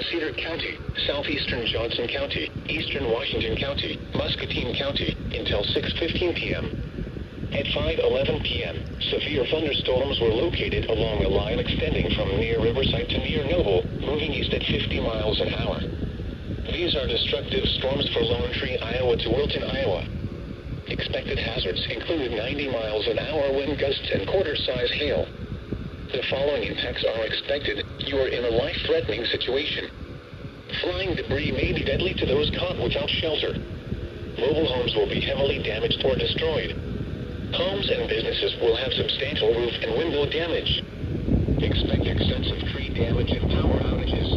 Cedar County, southeastern Johnson County, eastern Washington County, Muscatine County, until 6:15 p.m. At 5:11 p.m., severe thunderstorms were located along a line extending from near Riverside to near Noble, moving east at 50 miles an hour. These are destructive storms for Lone Tree, Iowa to Wilton, Iowa. Expected hazards include 90 miles an hour wind gusts and quarter-size hail. The following impacts are expected. You are in a life-threatening situation. Flying debris may be deadly to those caught without shelter. Mobile homes will be heavily damaged or destroyed. Homes and businesses will have substantial roof and window damage. Expect extensive tree damage and power outages.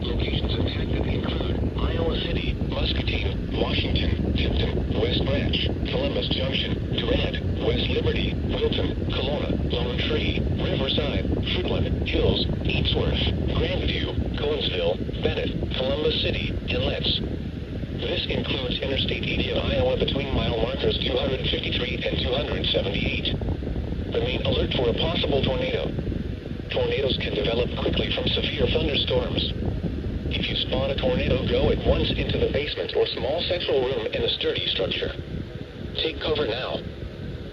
Locations impacted include Iowa City, Muscatine, Washington, Tipton, West Branch, Columbus Junction, Durant, West Liberty, Wilton, Kelowna, Lone Tree, Riverside, Fruitland, Hills, Eatsworth, Grandview, Coensville, Bennett, Columbus City, and Letts. This includes Interstate 80 of Iowa between mile markers 253 and 278. Remain alert for a possible tornado. Tornadoes can develop quickly from severe thunderstorms. If you spot a tornado, go at once into the basement or small central room in a sturdy structure. Take cover now.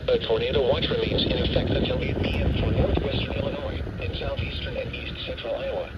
A tornado watch remains in effect until 8 p.m. for northwestern Illinois and southeastern and east central Iowa.